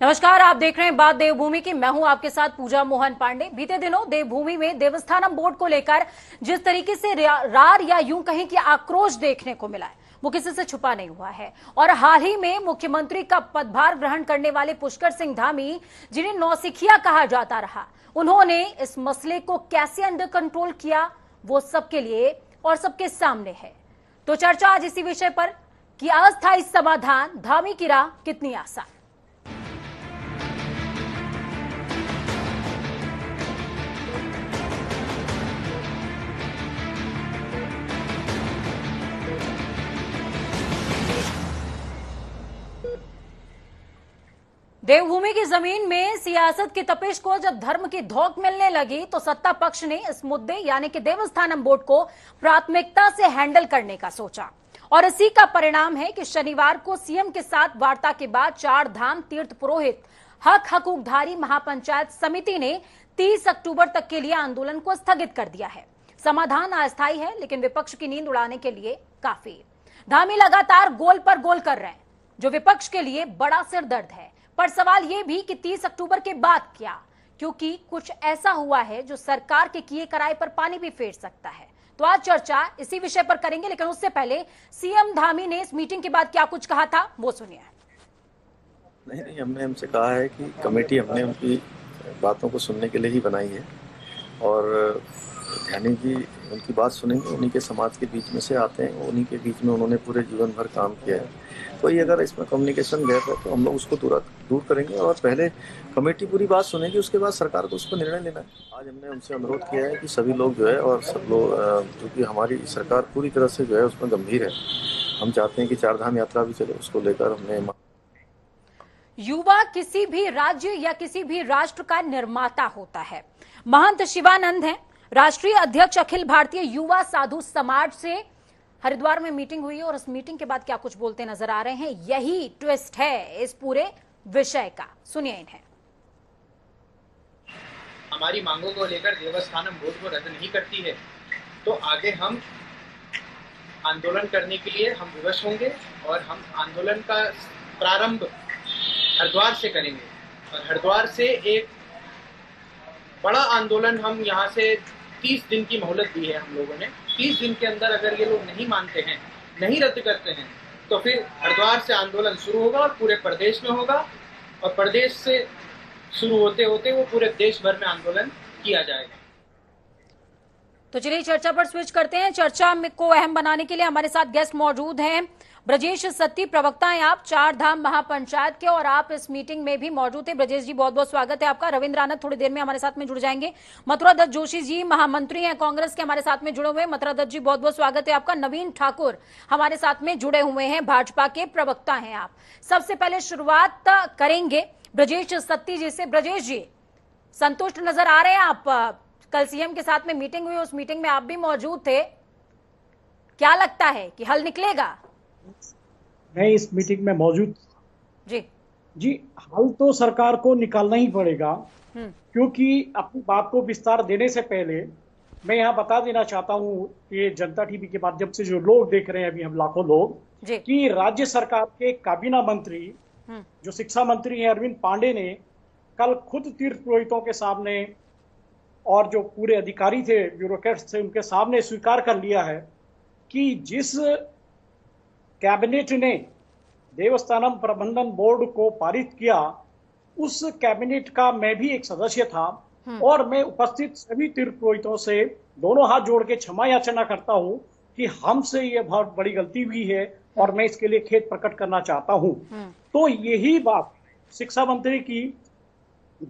नमस्कार, आप देख रहे हैं बात देवभूमि की। मैं हूं आपके साथ पूजा मोहन पांडे। बीते दिनों देवभूमि में देवस्थानम बोर्ड को लेकर जिस तरीके से रार या यूं कहें कि आक्रोश देखने को मिला है वो किसी से छुपा नहीं हुआ है। और हाल ही में मुख्यमंत्री का पदभार ग्रहण करने वाले पुष्कर सिंह धामी, जिन्हें नौसिखिया कहा जाता रहा, उन्होंने इस मसले को कैसे अंडर कंट्रोल किया वो सबके लिए और सबके सामने है। तो चर्चा आज इसी विषय पर कि अस्थायी समाधान, धामी की राह कितनी आसान। देवभूमि की जमीन में सियासत की तपिश को जब धर्म की धौंक मिलने लगी तो सत्ता पक्ष ने इस मुद्दे यानी कि देवस्थानम बोर्ड को प्राथमिकता से हैंडल करने का सोचा। और इसी का परिणाम है कि शनिवार को सीएम के साथ वार्ता के बाद चार धाम तीर्थ पुरोहित हक हकूकधारी महापंचायत समिति ने 30 अक्टूबर तक के लिए आंदोलन को स्थगित कर दिया है। समाधान अस्थायी है लेकिन विपक्ष की नींद उड़ाने के लिए काफी। धामी लगातार गोल पर गोल कर रहे हैं, जो विपक्ष के लिए बड़ा सिरदर्द है। पर सवाल यह भी कि 30 अक्टूबर के बाद क्या, क्योंकि कुछ ऐसा हुआ है जो सरकार के किए कराए पर पानी भी फेर सकता है। तो आज चर्चा इसी विषय पर करेंगे, लेकिन उससे पहले सीएम धामी ने इस मीटिंग के बाद क्या कुछ कहा था वो सुनिए। नहीं, हमने हमसे कहा है कि कमेटी हमने उनकी बातों को सुनने के लिए ही बनाई है और ध्यानी जी उनकी बात सुनेंगे। उन्हीं के समाज के बीच में से आते हैं, उन्हीं के बीच में उन्होंने पूरे जीवन भर काम किया है। कोई अगर इसमें कम्युनिकेशन गैप है तो हम लोग उसको दूर करेंगे और पहले कमेटी पूरी बात सुनेगी, उसके बाद सरकार को उस पर निर्णय लेना है। आज हमने उनसे अनुरोध किया है कि सभी लोग जो है और सब लोग, क्योंकि हमारी सरकार पूरी तरह से जो है उसमें गंभीर है। हम चाहते हैं कि चारधाम यात्रा भी चले, उसको लेकर हमने। युवा किसी भी राज्य या किसी भी राष्ट्र का निर्माता होता है। महंत शिवानंद हैं, राष्ट्रीय अध्यक्ष अखिल भारतीय युवा साधु समाज से हरिद्वार में मीटिंग हुई और इस मीटिंग के बाद क्या कुछ बोलते नजर आ रहे हैं, यही ट्विस्ट है इस पूरे विषय का। सुनिए इन्हें। हमारी मांगों को लेकर देवस्थानम बोर्ड को रद्द नहीं करती है तो आगे हम आंदोलन करने के लिए हम विवश होंगे और हम आंदोलन का प्रारंभ हरिद्वार से करेंगे। और हरिद्वार से एक बड़ा आंदोलन हम यहाँ से 30 दिन की मोहलत दी है हम लोगों ने। 30 दिन के अंदर अगर ये लोग नहीं मानते हैं, नहीं रद्द करते हैं, तो फिर हरिद्वार से आंदोलन शुरू होगा और पूरे प्रदेश में होगा और प्रदेश से शुरू होते होते वो पूरे देश भर में आंदोलन किया जाएगा। तो चलिए चर्चा पर स्विच करते हैं। चर्चा को अहम बनाने के लिए हमारे साथ गेस्ट मौजूद हैं। ब्रजेश सत्ती, प्रवक्ता हैं आप चार धाम महापंचायत के, और आप इस मीटिंग में भी मौजूद थे। ब्रजेश जी, बहुत बहुत स्वागत है आपका। रविंद्र आनंद थोड़ी देर में हमारे साथ में जुड़ जाएंगे। मथुरा दत्त जोशी जी, महामंत्री हैं कांग्रेस के, हमारे साथ में जुड़े हुए हैं। मथुरा दत्त जी, बहुत बहुत स्वागत है आपका। नवीन ठाकुर हमारे साथ में जुड़े हुए हैं, भाजपा के प्रवक्ता हैं आप। सबसे पहले शुरुआत करेंगे ब्रजेश सत्ती जी से। ब्रजेश जी, संतुष्ट नजर आ रहे हैं आप? कल सीएम के साथ में मीटिंग हुई, उस मीटिंग में आप भी मौजूद थे। क्या लगता है कि हल निकलेगा? मैं इस मीटिंग में मौजूद जी। हल तो सरकार को निकालना ही पड़ेगा, क्योंकि अपनी बात को विस्तार देने से पहले मैं यहाँ बता देना चाहता हूँ कि जनता टीवी के माध्यम से जो लोग देख रहे हैं अभी हम लाखों लोग, कि राज्य सरकार के काबीना मंत्री जो शिक्षा मंत्री हैं अरविंद पांडे ने कल खुद तीर्थ पुरोहितों के सामने और जो पूरे अधिकारी थे, ब्यूरोक्रेट्स थे, उनके सामने स्वीकार कर लिया है कि जिस कैबिनेट ने देवस्थानम प्रबंधन बोर्ड को पारित किया, उस कैबिनेट का मैं भी एक सदस्य था और मैं उपस्थित सभी तीर्थ पुरोहितों से दोनों हाथ जोड़ के क्षमा याचना करता हूं कि हमसे ये बहुत बड़ी गलती हुई है और मैं इसके लिए खेद प्रकट करना चाहता हूं। तो यही बात शिक्षा मंत्री की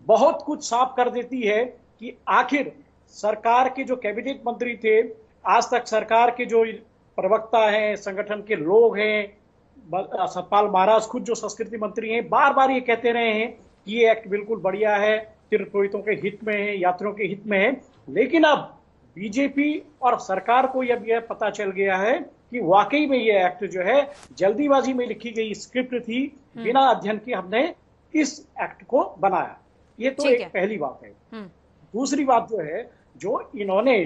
बहुत कुछ साफ कर देती है कि आखिर सरकार के जो कैबिनेट मंत्री थे, आज तक सरकार के जो प्रवक्ता हैं, संगठन के लोग हैं, सतपाल महाराज खुद जो संस्कृति मंत्री हैं, बार बार ये कहते रहे हैं कि ये एक्ट बिल्कुल बढ़िया है, तीर्थ पुरोहितों के हित में है, यात्रियों के हित में है। लेकिन अब बीजेपी और सरकार को यह पता चल गया है कि वाकई में ये एक्ट जो है जल्दीबाजी में लिखी गई स्क्रिप्ट थी, बिना अध्ययन के हमने इस एक्ट को बनाया। ये तो एक पहली बात है। दूसरी बात जो है, जो इन्होंने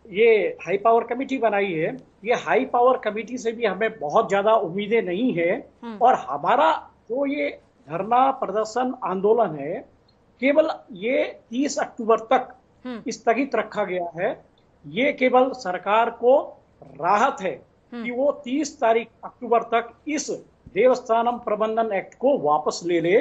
ये हाई पावर कमेटी बनाई है, ये हाई पावर कमेटी से भी हमें बहुत ज्यादा उम्मीदें नहीं है। और हमारा जो ये धरना प्रदर्शन आंदोलन है, केवल ये 30 अक्टूबर तक स्थगित रखा गया है। ये केवल सरकार को राहत है कि वो 30 तारीख अक्टूबर तक इस देवस्थानम प्रबंधन एक्ट को वापस ले ले।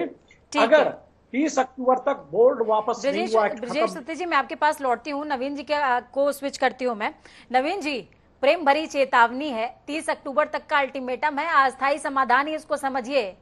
अगर 30 अक्टूबर तक बोर्ड वापस नहीं हुआ, ब्रजेश सत्ती जी, मैं आपके पास लौटती हूँ। नवीन जी को स्विच करती हूँ मैं। नवीन जी, प्रेम भरी चेतावनी है, 30 अक्टूबर तक का अल्टीमेटम है, अस्थायी समाधान ही इसको समझिए।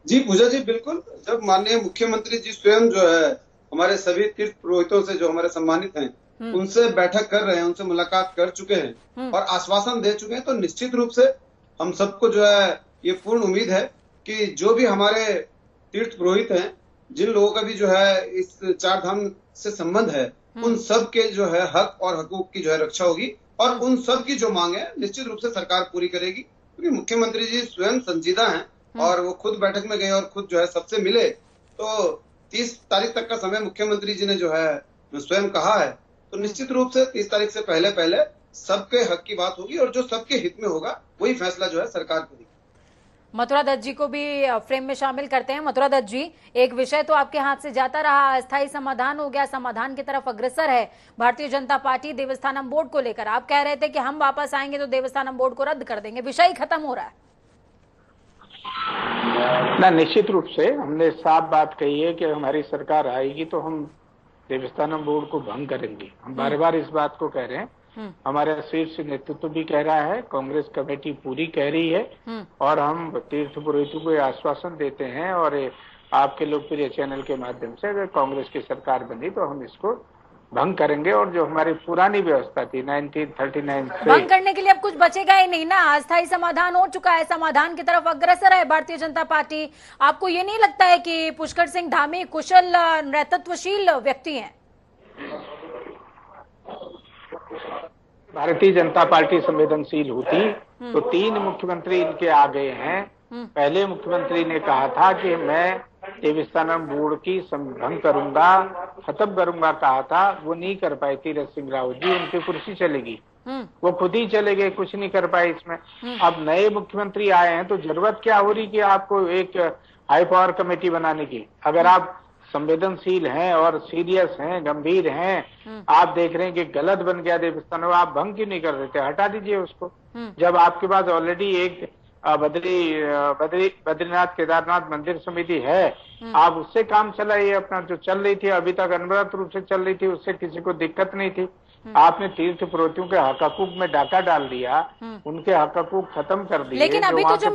जी पूजा जी, बिल्कुल। जब माननीय मुख्यमंत्री जी स्वयं जो है हमारे सभी तीर्थ पुरोहितों से जो हमारे सम्मानित हैं उनसे बैठक कर रहे हैं, उनसे मुलाकात कर चुके हैं और आश्वासन दे चुके हैं, तो निश्चित रूप से हम सबको जो है ये पूर्ण उम्मीद है कि जो भी हमारे तीर्थ पुरोहित हैं, जिन लोगों का भी जो है इस चार धाम से संबंध है, उन सब के जो है हक और हकूक की जो है रक्षा होगी और उन सब की जो मांग है निश्चित रूप से सरकार पूरी करेगी, क्योंकि मुख्यमंत्री जी स्वयं संजीदा हैं और वो खुद बैठक में गए और खुद जो है सबसे मिले। तो 30 तारीख तक का समय मुख्यमंत्री जी ने जो है स्वयं कहा है, तो निश्चित रूप से 30 तारीख से पहले सबके हक की बात होगी और जो सबके हित में होगा वही फैसला जो है सरकार करेगी। मथुरा दत्त जी को भी फ्रेम में शामिल करते हैं। मथुरा दत्त जी, एक विषय तो आपके हाथ से जाता रहा, अस्थायी समाधान हो गया, समाधान की तरफ अग्रसर है भारतीय जनता पार्टी देवस्थानम बोर्ड को लेकर। आप कह रहे थे कि हम वापस आएंगे तो देवस्थानम बोर्ड को रद्द कर देंगे, विषय खत्म हो रहा है ना। निश्चित रूप से हमने साफ बात कही है कि हमारी सरकार आएगी तो हम देवस्थानम बोर्ड को भंग करेंगे। हम बार बार इस बात को कह रहे हैं, हमारे शीर्ष नेतृत्व भी कह रहा है, कांग्रेस कमेटी पूरी कह रही है और हम तीर्थ पुरोहितों को आश्वासन देते हैं और आपके लोकप्रिय चैनल के माध्यम से अगर कांग्रेस की सरकार बनी तो हम इसको भंग करेंगे और जो हमारी पुरानी व्यवस्था थी 1939 से भंग करने के लिए अब कुछ बचेगा ही नहीं ना। अस्थायी समाधान हो चुका है, समाधान की तरफ अग्रसर है भारतीय जनता पार्टी। आपको ये नहीं लगता है कि पुष्कर सिंह धामी कुशल नेतृत्वशील व्यक्ति हैं? भारतीय जनता पार्टी संवेदनशील होती तो 3 मुख्यमंत्री इनके आ गए हैं। पहले मुख्यमंत्री ने कहा था कि मैं देवस्थानम बोर्ड की भंग करूंगा, खत्म करूंगा कहा था, वो नहीं कर पाए तीरथ सिंह रावत जी, उनकी कुर्सी चलेगी, वो खुद ही चले गए, कुछ नहीं कर पाए इसमें। अब नए मुख्यमंत्री आए हैं तो जरूरत क्या हो रही कि आपको एक हाई पावर कमेटी बनाने की? अगर आप संवेदनशील हैं और सीरियस हैं, गंभीर हैं, आप देख रहे हैं कि गलत बन गया देवस्थानम, आप भंग क्यों नहीं कर देते? हटा दीजिए उसको। जब आपके पास ऑलरेडी एक बद्रीनाथ केदारनाथ मंदिर समिति है, आप उससे काम चलाइए अपना, जो चल रही थी अभी तक अनवरत रूप से चल रही थी, उससे किसी को दिक्कत नहीं थी। आपने तीर्थ पुरोहितों के हक हकूक में डाका डाल दिया, उनके हक हकूक खत्म कर दिए। लेकिन अभी तो जो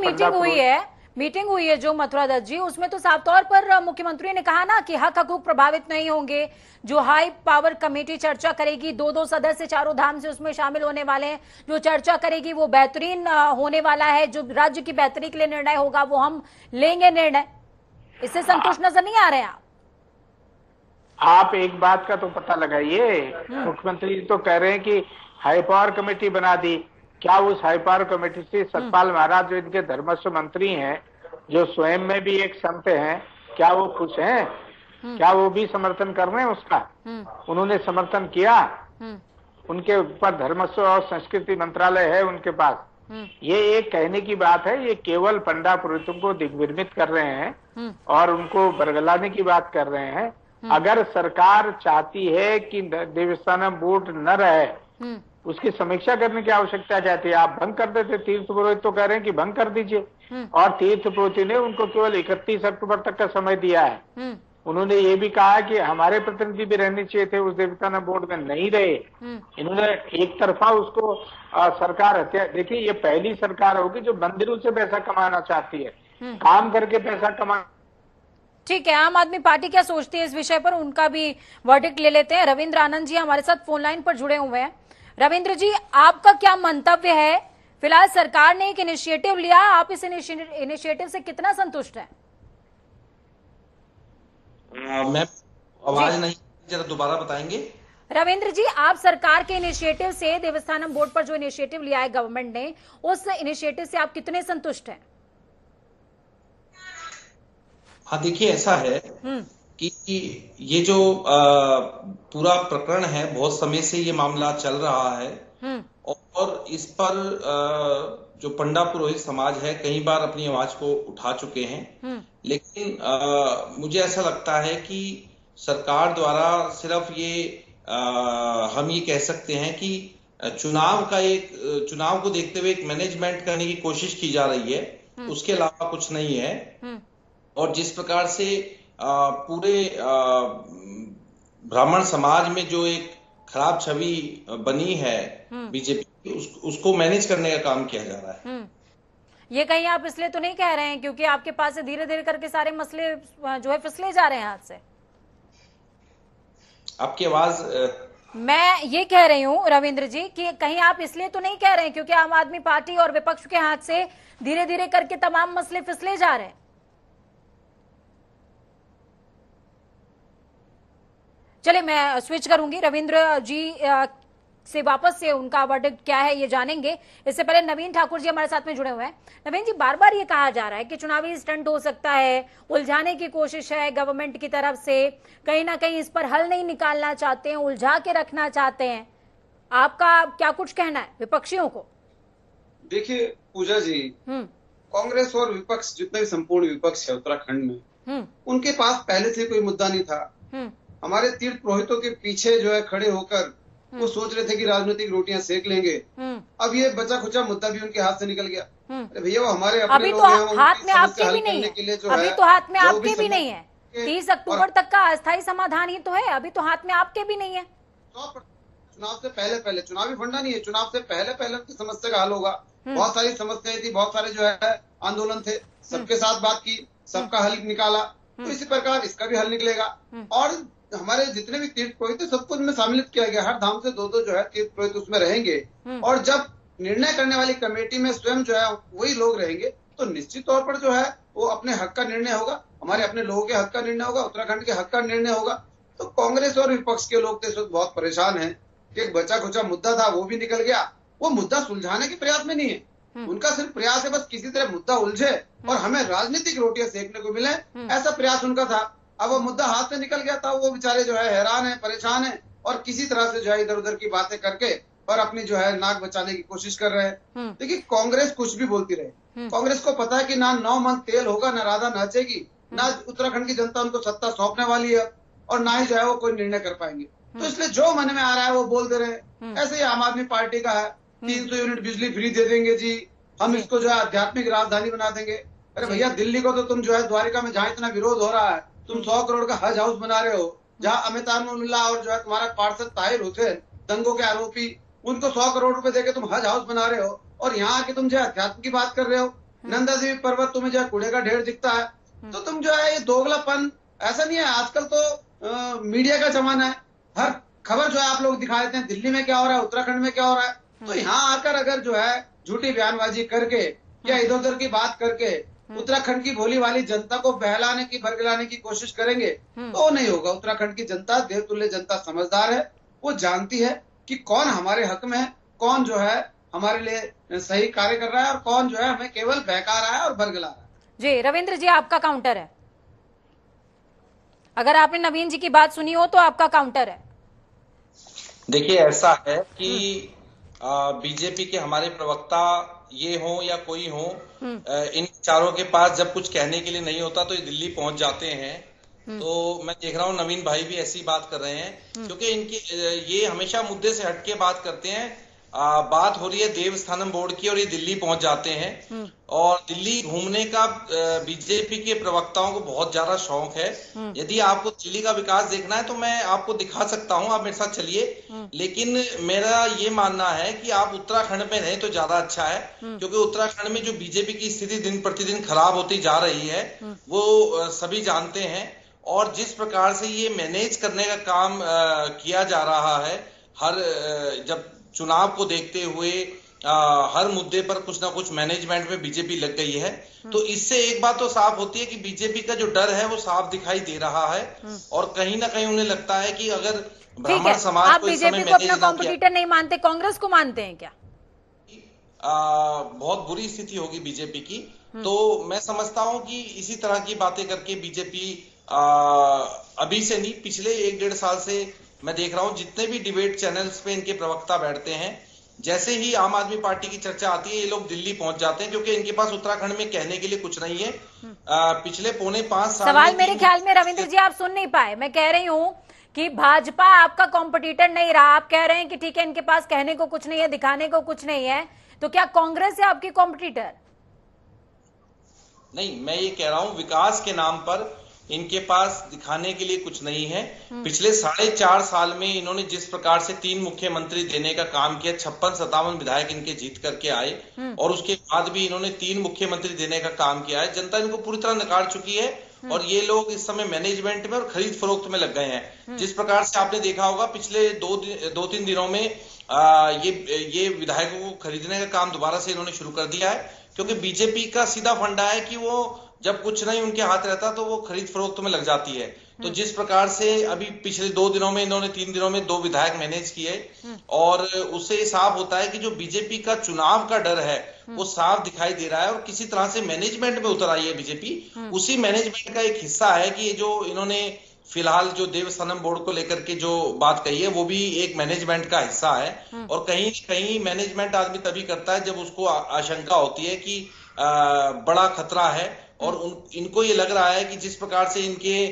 मीटिंग हुई है जो मथुरा दत्त जी, उसमें तो साफ तौर पर मुख्यमंत्री ने कहा ना कि हक हकूक प्रभावित नहीं होंगे। जो हाई पावर कमेटी चर्चा करेगी, 2-2 सदस्य चारों धाम से उसमें शामिल होने वाले हैं, जो चर्चा करेगी वो बेहतरीन होने वाला है। जो राज्य की बेहतरी के लिए निर्णय होगा वो हम लेंगे निर्णय। इससे संतुष्ट नजर नहीं आ रहे हैं आप? एक बात का तो पता लगाइए, मुख्यमंत्री तो कह रहे हैं कि हाई पावर कमेटी बना दी। क्या उस हाई पावर कमेटी से सतपाल महाराज जो इनके धर्मस्व मंत्री हैं, जो स्वयं में भी एक संत हैं, क्या वो खुश हैं? क्या वो भी समर्थन कर रहे हैं उसका? उन्होंने समर्थन किया? उनके ऊपर धर्मस्व और संस्कृति मंत्रालय है उनके पास। ये एक कहने की बात है, ये केवल पंडा पुरोहितों को दिग्भ्रमित कर रहे हैं और उनको बरगलाने की बात कर रहे हैं। अगर सरकार चाहती है कि देवस्थानम बोर्ड न रहे, उसकी समीक्षा करने की आवश्यकता क्या थी? आप भंग कर देते। तीर्थ पुरोहित तो कह रहे हैं कि भंग कर दीजिए और तीर्थ पुरोहित ने उनको केवल 31 अक्टूबर तक का समय दिया है। उन्होंने ये भी कहा कि हमारे प्रतिनिधि भी रहने चाहिए थे, उस देवस्थानम बोर्ड में नहीं रहे। इन्होंने एक तरफा उसको सरकार हत्या। देखिए, ये पहली सरकार होगी जो मंदिरों से पैसा कमाना चाहती है, काम करके पैसा कमा। ठीक है, आम आदमी पार्टी क्या सोचती है इस विषय पर, उनका भी वर्डिक्ट ले लेते हैं। रविंद्र आनंद जी हमारे साथ फोन लाइन पर जुड़े हुए हैं। रविंद्र जी, आपका क्या मंतव्य है? फिलहाल सरकार ने एक इनिशिएटिव लिया, आप इस इनिशिएटिव से कितना संतुष्ट हैं? मैं आवाज नहीं, जरा दोबारा बताएंगे। रविंद्र जी, आप सरकार के इनिशिएटिव से, देवस्थानम बोर्ड पर जो इनिशिएटिव लिया है गवर्नमेंट ने, उस इनिशिएटिव से आप कितने संतुष्ट हैं? हाँ, देखिए, ऐसा है कि ये जो पूरा प्रकरण है, बहुत समय से ये मामला चल रहा है और इस पर जो पंडा पुरोहित समाज है कई बार अपनी आवाज को उठा चुके हैं, लेकिन मुझे ऐसा लगता है कि सरकार द्वारा सिर्फ ये हम ये कह सकते हैं कि चुनाव को देखते हुए एक मैनेजमेंट करने की कोशिश की जा रही है, उसके अलावा कुछ नहीं है। और जिस प्रकार से पूरे ब्राह्मण समाज में जो एक खराब छवि बनी है बीजेपी की, उसको मैनेज करने का काम किया जा रहा है। ये कहीं आप इसलिए तो नहीं कह रहे हैं क्योंकि आपके पास से धीरे धीरे करके सारे मसले जो है फिसले जा रहे हैं हाथ से? आपकी आवाज मैं ये कह रही हूँ रविंद्र जी कि कहीं आप इसलिए तो नहीं कह रहे हैं क्योंकि आम आदमी पार्टी और विपक्ष के हाथ से धीरे धीरे करके तमाम मसले फिसले जा रहे हैं? चलिए मैं स्विच करूंगी, रविंद्र जी से वापस से उनका वर्डिक्ट क्या है ये जानेंगे। इससे पहले नवीन ठाकुर जी हमारे साथ में जुड़े हुए हैं। नवीन जी, बार बार ये कहा जा रहा है कि चुनावी स्टंट हो सकता है, उलझाने की कोशिश है गवर्नमेंट की तरफ से, कहीं ना कहीं इस पर हल नहीं निकालना चाहते हैं, उलझा के रखना चाहते हैं। आपका क्या कुछ कहना है विपक्षियों को? देखिए पूजा जी, कांग्रेस और विपक्ष, जितने भी संपूर्ण विपक्ष है उत्तराखंड में, उनके पास पहले से कोई मुद्दा नहीं था। हमारे तीर्थ पुरोहितों के पीछे जो है खड़े होकर वो सोच रहे थे कि राजनीतिक रोटियां सेक लेंगे। अब ये बचा खुचा मुद्दा भी उनके हाथ से निकल गया। अरे भैया, वो हमारे अपने लोग हैं, तो हाथ में आपके भी नहीं है, अभी तो हाथ में आपके भी नहीं है। 30 अक्टूबर तक का अस्थायी समाधान ही तो है, अभी तो हाथ में आपके भी नहीं है। चुनाव से पहले चुनावी फंडा नहीं है, चुनाव से पहले उनकी समस्या का हल होगा। बहुत सारी समस्याएं थी, बहुत सारे जो है आंदोलन थे, सबके साथ बात की, सबका हल निकाला। तो इसी प्रकार इसका भी हल निकलेगा। और हमारे जितने भी तीर्थ पुरोहित है सबको उनमें सम्मिलित किया गया। हर धाम से दो जो है तीर्थ पुरोहित उसमें रहेंगे। और जब निर्णय करने वाली कमेटी में स्वयं जो है वही लोग रहेंगे तो निश्चित तौर पर जो है वो अपने हक का निर्णय होगा, हमारे अपने लोगों के हक का निर्णय होगा, उत्तराखंड के हक का निर्णय होगा। तो कांग्रेस और विपक्ष के लोग तो इस वक्त बहुत परेशान है कि एक बचा खुचा मुद्दा था वो भी निकल गया। वो मुद्दा सुलझाने के प्रयास में नहीं है, उनका सिर्फ प्रयास है बस किसी तरह मुद्दा उलझे और हमें राजनीतिक रोटियां सेकने को मिले, ऐसा प्रयास उनका था। अब वो मुद्दा हाथ से निकल गया था, वो बेचारे जो है हैरान है, परेशान है और किसी तरह से जो है इधर उधर की बातें करके और अपनी जो है नाक बचाने की कोशिश कर रहे हैं। देखिए, कांग्रेस कुछ भी बोलती रहे, कांग्रेस को पता है कि ना 9 मन तेल होगा, ना राधा नाचेगी, ना उत्तराखंड की जनता उनको सत्ता सौंपने वाली है और ना ही जो है वो कोई निर्णय कर पाएंगे। तो इसलिए जो मन में आ रहा है वो बोल दे रहे हैं। ऐसे ही आम आदमी पार्टी का है, 300 यूनिट बिजली फ्री दे देंगे जी, हम इसको जो है आध्यात्मिक राजधानी बना देंगे। अरे भैया, दिल्ली को तो तुम जो है द्वारिका में जहाँ इतना विरोध हो रहा है, तुम 100 करोड़ का हज हाउस बना रहे हो, जहाँ अमितामुल्ला और जो है तुम्हारा पार्षद ताहिर हुसैन, दंगों के आरोपी, उनको 100 करोड़ रुपए देके तुम हज हाउस बना रहे हो और यहाँ आके तुम जो है अध्यात्म की बात कर रहे हो। नंदा देवी पर्वत तुम्हें जो है कूड़े का ढेर दिखता है। तो तुम जो है ये दोगलापन, ऐसा नहीं है। आजकल तो मीडिया का जमाना है, हर खबर जो है आप लोग दिखा देते हैं, दिल्ली में क्या हो रहा है, उत्तराखंड में क्या हो रहा है। तो यहाँ आकर अगर जो है झूठी बयानबाजी करके या इधर उधर की बात करके उत्तराखंड की भोली वाली जनता को बहलाने की, बरगलाने की कोशिश करेंगे तो नहीं होगा। उत्तराखंड की जनता, देवतुल्य जनता समझदार है, वो जानती है कि कौन हमारे हक में है, कौन जो है हमारे लिए सही कार्य कर रहा है और कौन जो है हमें केवल बहका रहा है और बरगला रहा है। जी रविंद्र जी, आपका काउंटर है। अगर आपने नवीन जी की बात सुनी हो तो आपका काउंटर है। देखिए, ऐसा है कि बीजेपी के हमारे प्रवक्ता ये हो या कोई हो, इन चारों के पास जब कुछ कहने के लिए नहीं होता तो ये दिल्ली पहुंच जाते हैं। तो मैं देख रहा हूँ नवीन भाई भी ऐसी बात कर रहे हैं, क्योंकि इनकी ये हमेशा मुद्दे से हटके बात करते हैं। बात हो रही है देवस्थानम बोर्ड की और ये दिल्ली पहुंच जाते हैं। और दिल्ली घूमने का बीजेपी के प्रवक्ताओं को बहुत ज्यादा शौक है। यदि आपको दिल्ली का विकास देखना है तो मैं आपको दिखा सकता हूं, आप मेरे साथ चलिए। लेकिन मेरा ये मानना है कि आप उत्तराखंड में रहें तो ज्यादा अच्छा है, क्योंकि उत्तराखंड में जो बीजेपी की स्थिति दिन प्रतिदिन खराब होती जा रही है वो सभी जानते हैं। और जिस प्रकार से ये मैनेज करने का काम किया जा रहा है, हर जब चुनाव को देखते हुए हर मुद्दे पर कुछ ना कुछ मैनेजमेंट में बीजेपी लग गई है। तो इससे एक बात तो साफ होती है कि बीजेपी का जो डर है वो साफ दिखाई दे रहा है और कहीं ना कहीं उन्हें लगता है कि अगर ब्राह्मण समाज आप बीजेपी को अपना कॉम्पिटिटर नहीं मानते, कांग्रेस को मानते हैं क्या? बहुत बुरी स्थिति होगी बीजेपी की। तो मैं समझता हूं कि इसी तरह की बातें करके बीजेपी अभी से नहीं, पिछले 1-1.5 साल से मैं देख रहा हूं जितने भी डिबेट चैनल्स पे इनके प्रवक्ता बैठते हैं, जैसे ही आम आदमी पार्टी की चर्चा आती है ये लोग दिल्ली पहुंच जाते हैं, क्योंकि इनके पास उत्तराखंड में कहने के लिए कुछ नहीं है। पिछले पौने 5 साल सवाल मेरे ख्याल में रविंद्र जी आप सुन नहीं पाए। मैं कह रही हूं कि भाजपा आपका कॉम्पिटिटर नहीं रहा। आप कह रहे हैं कि ठीक है इनके पास कहने को कुछ नहीं है, दिखाने को कुछ नहीं है, तो क्या कांग्रेस है आपकी कॉम्पिटिटर? नहीं, मैं ये कह रहा हूं विकास के नाम पर इनके पास दिखाने के लिए कुछ नहीं है। पिछले 4.5 साल में इन्होंने जिस प्रकार से 3 मुख्यमंत्री देने का काम किया, 56-57 विधायक इनके जीत करके आए, और उसके बाद भी इन्होंने 3 मुख्यमंत्री देने का काम किया है। जनता इनको पूरी तरह नकार चुकी है और ये लोग इस समय मैनेजमेंट में और खरीद फरोख्त में लग गए हैं। जिस प्रकार से आपने देखा होगा पिछले 2-3 दिनों में ये विधायकों को खरीदने का काम दोबारा से इन्होंने शुरू कर दिया है, क्योंकि बीजेपी का सीधा फंडा है कि वो जब कुछ नहीं उनके हाथ रहता तो वो खरीद फरोख्त में लग जाती है। तो जिस प्रकार से अभी पिछले 2 दिनों में इन्होंने 3 दिनों में 2 विधायक मैनेज किए, और उससे साफ होता है कि जो बीजेपी का चुनाव का डर है वो साफ दिखाई दे रहा है, और किसी तरह से मैनेजमेंट में उतर आई है बीजेपी। उसी मैनेजमेंट का एक हिस्सा है कि ये जो इन्होंने फिलहाल जो देवस्थानम बोर्ड को लेकर के जो बात कही है वो भी एक मैनेजमेंट का हिस्सा है। और कहीं कहीं मैनेजमेंट आदमी तभी करता है जब उसको आशंका होती है कि बड़ा खतरा है, और इनको ये लग रहा है कि जिस प्रकार से इनके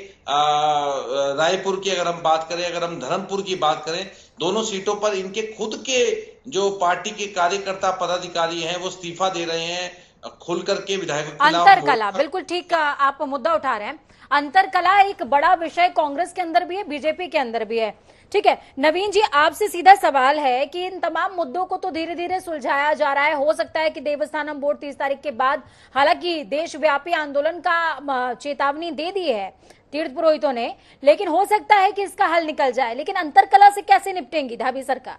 रायपुर की अगर हम बात करें, अगर हम धर्मपुर की बात करें, दोनों सीटों पर इनके खुद के जो पार्टी के कार्यकर्ता पदाधिकारी हैं वो इस्तीफा दे रहे हैं खुल करके विधायकों के खिलाफ। अंतरकला, बिल्कुल ठीक आप मुद्दा उठा रहे हैं। अंतरकला एक बड़ा विषय कांग्रेस के अंदर भी है, बीजेपी के अंदर भी है। ठीक है नवीन जी, आपसे सीधा सवाल है कि इन तमाम मुद्दों को तो धीरे धीरे सुलझाया जा रहा है। हो सकता है कि देवस्थानम बोर्ड 30 तारीख के बाद, हालांकि देशव्यापी आंदोलन का चेतावनी दे दी है तीर्थ पुरोहितों ने, लेकिन हो सकता है कि इसका हल निकल जाए। लेकिन अंतरकला से कैसे निपटेंगी धाबी सरकार?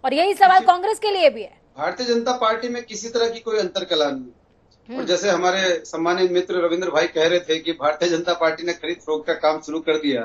और यही सवाल कांग्रेस के लिए भी है। भारतीय जनता पार्टी में किसी तरह की कोई अंतरकला नहीं। और जैसे हमारे सम्मानित मित्र रविंद्र भाई कह रहे थे कि भारतीय जनता पार्टी ने खरीद फरोख्त का काम शुरू कर दिया।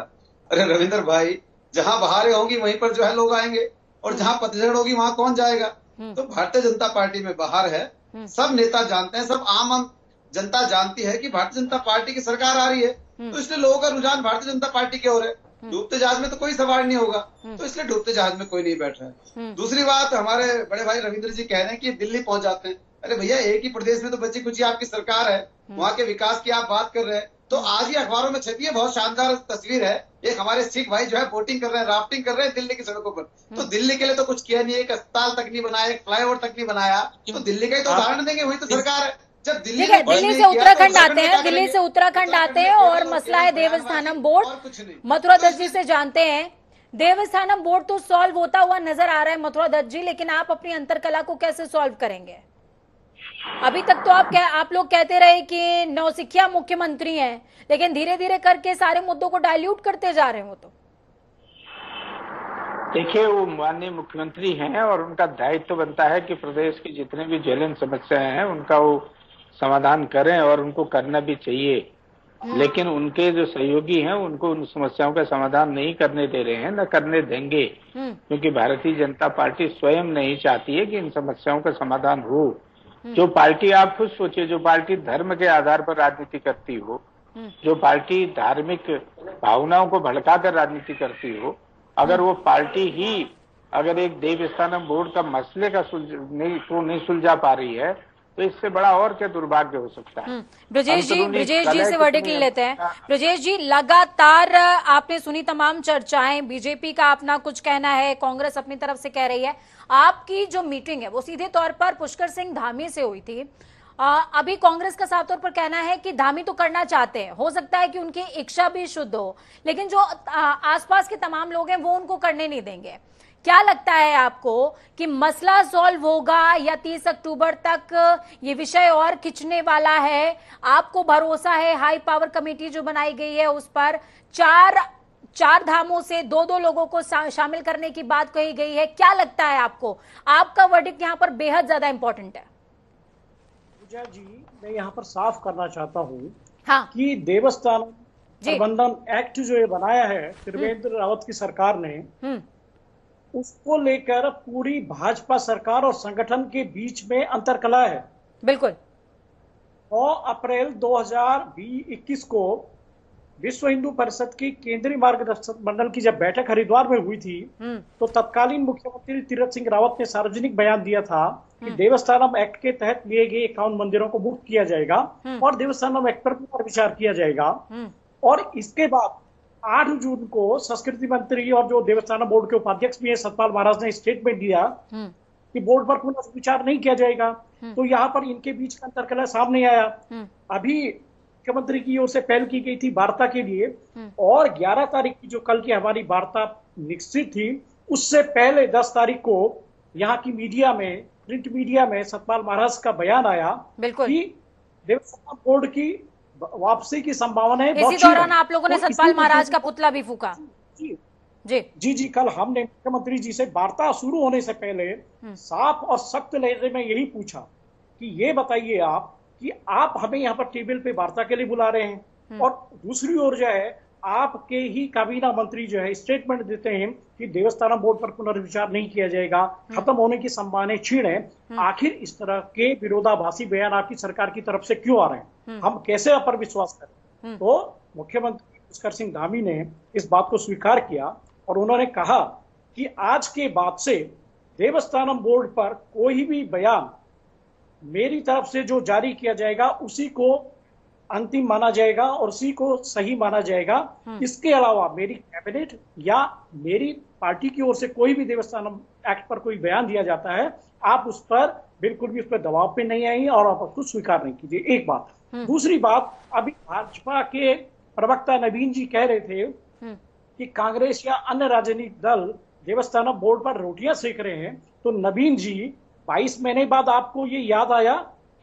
अरे रविंद्र भाई, जहां बहारें होंगी वहीं पर जो है लोग आएंगे, और जहां पतझड़ होगी वहां कौन जाएगा? तो भारतीय जनता पार्टी में बाहर है, सब नेता जानते हैं, सब आम जनता जानती है कि भारतीय जनता पार्टी की सरकार आ रही है, तो इसलिए लोगों का रुझान भारतीय जनता पार्टी की ओर है। डूबते जहाज में तो कोई सवार नहीं होगा, तो इसलिए डूबते जहाज में कोई नहीं बैठ रहा है। दूसरी बात, हमारे बड़े भाई रविंद्र जी कह रहे हैं कि दिल्ली पहुंच जाते हैं। अरे भैया, एक ही प्रदेश में तो बची कुची आपकी सरकार है, वहां के विकास की आप बात कर रहे हैं। तो आज ही अखबारों में छपी है, बहुत शानदार तस्वीर है, एक हमारे सिख भाई जो है बोटिंग कर रहे हैं, राफ्टिंग कर रहे हैं दिल्ली की सड़कों पर। तो दिल्ली के लिए तो कुछ किया नहीं, एक अस्पताल तक नहीं बनाया, एक फ्लाईओवर तक नहीं बनाया, तो दिल्ली का ही तो उदाहरण देंगे, वही तो सरकार है। जब दिल्ली से उत्तराखंड आते हैं, दिल्ली से उत्तराखंड आते हैं, और मसला है देवस्थानम बोर्ड। मथुरा दत्त जी से जानते हैं, देवस्थानम बोर्ड तो सॉल्व होता हुआ नजर आ रहा है मथुरा दत्त जी, लेकिन आप अपनी अंतरकला को कैसे सॉल्व करेंगे? अभी तक तो आप लोग कहते रहे कि नौसिखिया मुख्यमंत्री हैं, लेकिन धीरे धीरे करके सारे मुद्दों को डाइल्यूट करते जा रहे हो। तो देखिए, वो माननीय मुख्यमंत्री हैं और उनका दायित्व तो बनता है कि प्रदेश की जितने भी ज्वलंत समस्याएं हैं उनका वो समाधान करें, और उनको करना भी चाहिए। लेकिन उनके जो सहयोगी हैं उनको उन समस्याओं का समाधान नहीं करने दे रहे हैं, न करने देंगे, क्योंकि भारतीय जनता पार्टी स्वयं नहीं चाहती है कि इन समस्याओं का समाधान हो। जो पार्टी, आप खुद सोचिए, जो पार्टी धर्म के आधार पर राजनीति करती हो, जो पार्टी धार्मिक भावनाओं को भड़काकर राजनीति करती हो, अगर वो पार्टी ही अगर एक देवस्थानम बोर्ड का मसले का नहीं सुलझा पा रही है, तो इससे बड़ा और क्या दुर्भाग्य हो सकता है। ब्रजेश जी से वर्डिक्ट लेते हैं। ब्रजेश जी, लगातार आपने सुनी तमाम चर्चाएं, बीजेपी का अपना कुछ कहना है, कांग्रेस अपनी तरफ से कह रही है। आपकी जो मीटिंग है वो सीधे तौर पर पुष्कर सिंह धामी से हुई थी। अभी कांग्रेस का साफ तौर पर कहना है कि धामी तो करना चाहते हैं, हो सकता है कि उनकी इच्छा भी शुद्ध हो, लेकिन जो आसपास के तमाम लोग हैं वो उनको करने नहीं देंगे। क्या लगता है आपको कि मसला सॉल्व होगा या 30 अक्टूबर तक ये विषय और खिंचने वाला है? आपको भरोसा है हाई पावर कमेटी जो बनाई गई है उस पर चार धामों से 2-2 लोगों को शामिल करने की बात कही गई है? क्या लगता है आपको? आपका वर्डिक्ट यहाँ पर बेहद ज्यादा इंपॉर्टेंट है। पूजा जी, मैं यहाँ पर साफ करना चाहता हूँ कि देवस्थान प्रबंधन एक्ट जो ये बनाया है त्रिवेंद्र रावत की सरकार ने, उसको लेकर पूरी भाजपा सरकार और संगठन के बीच में अंतरकलह है। बिल्कुल। 9 अप्रैल 2021 को विश्व हिंदू परिषद की केंद्रीय मार्गदर्शक मंडल की जब बैठक हरिद्वार में हुई थी, तो तत्कालीन मुख्यमंत्री तीरथ सिंह रावत ने सार्वजनिक बयान दिया था कि देवस्थानम एक्ट के तहत लिए गए 51 मंदिरों को मुक्त किया जाएगा और देवस्थानम एक्ट पर पुनर्विचार किया जाएगा। और इसके बाद 8 जून को संस्कृति मंत्री और जो देवस्थानम बोर्ड के उपाध्यक्ष भी है सतपाल महाराज ने स्टेटमेंट दिया कि बोर्ड पर पुनर्विचार नहीं किया जाएगा। तो यहाँ पर इनके बीच का अंतरकलह सामने आया। अभी मुख्यमंत्री की ओर से पहल की गई थी वार्ता के लिए, और 11 तारीख की जो कल की हमारी वार्ता निश्चित थी, उससे पहले 10 तारीख को यहाँ की मीडिया में, प्रिंट मीडिया में सतपाल महाराज का बयान आया कि देवस्थानम बोर्ड की वापसी की संभावना है। इसी दौरान आप लोगों ने सतपाल महाराज का पुतला भी फूका। जी, कल हमने मुख्यमंत्री जी से वार्ता शुरू होने से पहले साफ और सख्त लहजे में यही पूछा कि ये बताइए आप कि आप हमें यहाँ पर टेबल पे वार्ता के लिए बुला रहे हैं, और दूसरी ओर जो है आपके ही काबीना मंत्री जो है स्टेटमेंट देते हैं कि देवस्थानम बोर्ड पर पुनर्विचार नहीं किया जाएगा, खत्म होने की संभावना क्षीण है। आखिर इस तरह के विरोधाभासी बयान आपकी सरकार की तरफ से क्यों आ रहे हैं? हम कैसे आप पर विश्वास करें? तो मुख्यमंत्री पुष्कर सिंह धामी ने इस बात को स्वीकार किया और उन्होंने कहा कि आज के बाद से देवस्थानम बोर्ड पर कोई भी बयान मेरी तरफ से जो जारी किया जाएगा उसी को अंतिम माना जाएगा और उसी को सही माना जाएगा। इसके अलावा मेरी कैबिनेट या मेरी पार्टी की ओर से कोई भी देवस्थानम एक्ट पर कोई बयान दिया जाता है, आप उस पर बिल्कुल भी उस पर दबाव पे नहीं आइए और आप उसको स्वीकार नहीं कीजिए। एक बात। दूसरी बात, अभी भाजपा के प्रवक्ता नवीन जी कह रहे थे कि कांग्रेस या अन्य राजनीतिक दल देवस्थानम बोर्ड पर रोटियां सेक रहे हैं। तो नवीन जी, 22 महीने बाद आपको ये याद आया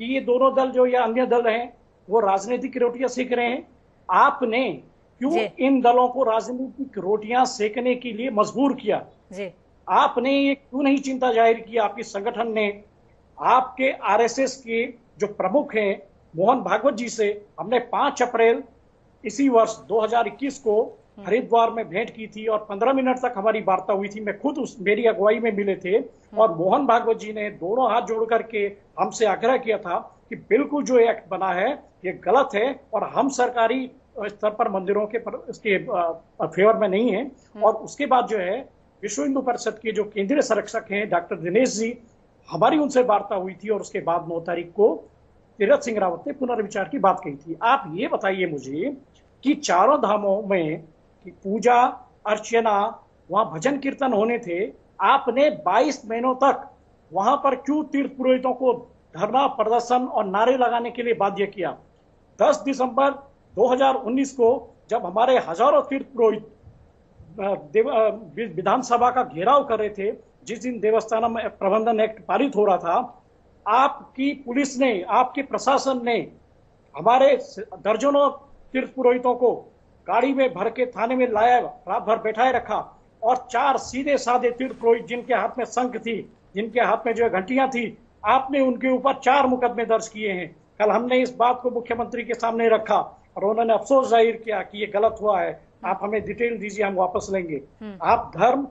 कि ये दोनों दल जो या अन्य दल हैं वो राजनीतिक रोटियां सेक रहे हैं। आपने क्यों इन दलों को राजनीतिक रोटियां सेकने के लिए मजबूर किया? आपने ये क्यों नहीं चिंता जाहिर की? आपके संगठन ने, आपके आरएसएस के जो प्रमुख हैं मोहन भागवत जी से हमने 5 अप्रैल इसी वर्ष 2021 को हरिद्वार में भेंट की थी और 15 मिनट तक हमारी वार्ता हुई थी। मैं खुद मेरी अगुवाई में मिले थे और मोहन भागवत जी ने दोनों हाथ जोड़ करके हमसे आग्रह किया था कि बिल्कुल जो एक्ट बना है ये गलत है और हम सरकारी स्तर पर मंदिरों के इसके फेवर में नहीं है। और उसके बाद जो है विश्व हिंदू परिषद के जो केंद्रीय संरक्षक हैं डॉक्टर दिनेश जी, हमारी उनसे वार्ता हुई थी और उसके बाद 9 तारीख को तीरथ सिंह रावत ने पुनर्विचार की बात कही थी। आप ये बताइए मुझे कि चारों धामों में कि पूजा अर्चना, वहां भजन कीर्तन होने थे, आपने 22 महीनों तक वहां पर क्यों तीर्थ पुरोहितों को धरना प्रदर्शन और नारे लगाने के लिए बाध्य किया? 10 दिसंबर 2019 को जब हमारे हजारों तीर्थ पुरोहित विधानसभा का घेराव कर रहे थे, जिस दिन देवस्थानम प्रबंधन एक्ट पारित हो रहा था, आपकी पुलिस ने, आपके प्रशासन ने हमारे दर्जनों तीर्थ पुरोहितों को गाड़ी में भर के थाने में लाया, रात भर बैठाए रखा और 4 सीधे साधे तीर्थ पुरोहित जिनके हाथ में शंख थी, जिनके हाथ में जो है घंटियां थी, आपने उनके ऊपर 4 मुकदमे दर्ज किए हैं। कल हमने इस बात को मुख्यमंत्री के सामने रखा और उन्होंने अफसोस जाहिर किया कि ये गलत हुआ है, आप हमें डिटेल दीजिए, हम वापस लेंगे। आप धर्म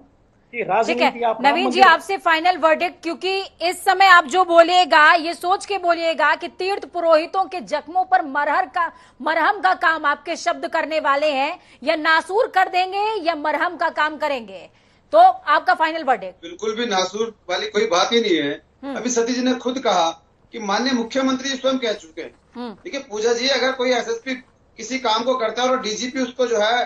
की राजनीति, आप नवीन जी आपसे फाइनल वर्डिक्ट, क्योंकि इस समय आप जो बोलिएगा ये सोच के बोलिएगा कि तीर्थ पुरोहितों के जख्मों पर मरहम का काम आपके शब्द करने वाले हैं, या नासूर कर देंगे या मरहम का काम करेंगे। तो आपका फाइनल वर्डिक्ट। बिल्कुल भी नासूर वाली कोई बात ही नहीं है। अभी सतीश जी ने खुद कहा कि माननीय मुख्यमंत्री स्वयं कह चुके हैं। देखिए पूजा जी, अगर कोई एसएसपी किसी काम को करता है और डीजीपी उसको जो है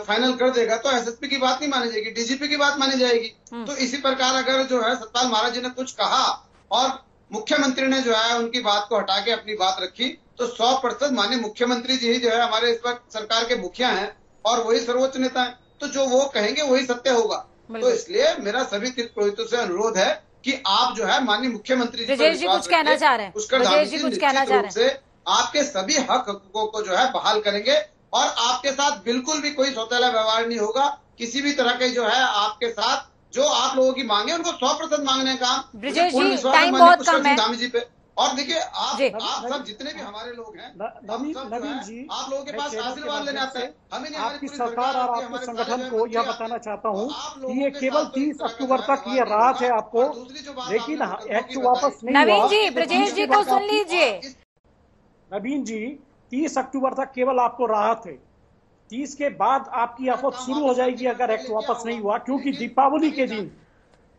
फाइनल कर देगा तो एसएसपी की बात नहीं मानी जाएगी, डीजीपी की बात मानी जाएगी। तो इसी प्रकार अगर जो है सतपाल महाराज जी ने कुछ कहा और मुख्यमंत्री ने जो है उनकी बात को हटा के अपनी बात रखी, तो 100% माननीय मुख्यमंत्री जी ही जो है हमारे इस वक्त सरकार के मुखिया हैं और वही सर्वोच्च नेता है। तो जो वो कहेंगे वही सत्य होगा। तो इसलिए मेरा सभी तीर्थ पुरोहितों से अनुरोध है कि आप जो है माननीय मुख्यमंत्री जी कुछ कहना चाह रहे हैं, कुछ कहना चाह रहे हैं। आपके सभी हक हकूकों को जो है बहाल करेंगे और आपके साथ बिल्कुल भी कोई सौतेला व्यवहार नहीं होगा। किसी भी तरह के जो है आपके साथ जो आप लोगों की मांगे उनको 100% मांगने का टाइम बहुत कम है। जी पे और देखिए आप सब जितने भी हमारे लोग हैं, नवीन जी, आप लोगों के पास आशीर्वाद लेने आते हैं। हमें आपकी सरकार और आपके संगठन को यह बताना चाहता हूँ कि ये केवल 30 अक्टूबर तक ये राहत है आपको, लेकिन एक्ट वापस नहीं हुआ। नवीन जी, ब्रजेश जी को सुन लीजिए। नवीन जी, 30 अक्टूबर तक केवल आपको राहत है, 30 के बाद आपकी आफत शुरू हो जाएगी अगर एक्ट वापस नहीं हुआ, क्योंकि दीपावली के दिन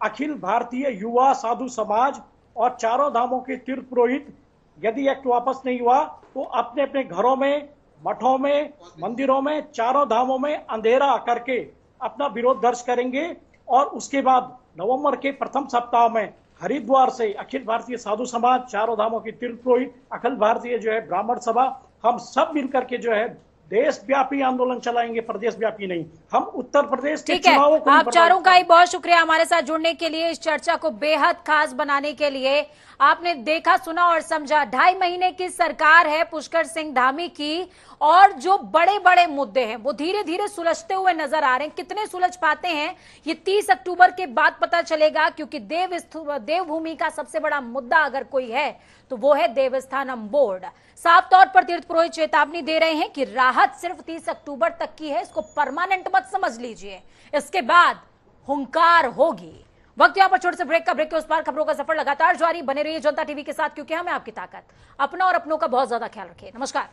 अखिल भारतीय युवा साधु समाज और चारों धामों के तीर्थ पुरोहित यदि एक्ट वापस नहीं हुआ तो अपने अपने घरों में, मठों में, मंदिरों में, चारों धामों में अंधेरा करके अपना विरोध दर्ज करेंगे। और उसके बाद नवंबर के प्रथम सप्ताह में हरिद्वार से अखिल भारतीय साधु समाज, चारों धामों के तीर्थ पुरोहित, अखिल भारतीय जो है ब्राह्मण सभा, हम सब मिलकर के जो है देशव्यापी आंदोलन चलाएंगे, प्रदेश व्यापी नहीं। हम उत्तर प्रदेश के चुनावों को आप चारों का ही बहुत शुक्रिया हमारे साथ जुड़ने के लिए, इस चर्चा को बेहद खास बनाने के लिए। आपने देखा, सुना और समझा। 2.5 महीने की सरकार है पुष्कर सिंह धामी की, और जो बड़े बड़े मुद्दे हैं वो धीरे धीरे सुलझते हुए नजर आ रहे हैं। कितने सुलझ पाते हैं ये 30 अक्टूबर के बाद पता चलेगा, क्योंकि देवभूमि का सबसे बड़ा मुद्दा अगर कोई है तो वो है देवस्थानम बोर्ड। साफ तौर पर तीर्थ पुरोहित चेतावनी दे रहे हैं कि राहत सिर्फ 30 अक्टूबर तक की है, इसको परमानेंट मत समझ लीजिए, इसके बाद हुंकार होगी। वक्त यहाँ पर छोटे से ब्रेक का, ब्रेक के उस पार खबरों का सफर लगातार जारी। बने रहिए जनता टीवी के साथ, क्योंकि हमें आपकी ताकत। अपना और अपनों का बहुत ज्यादा ख्याल रखिए। नमस्कार।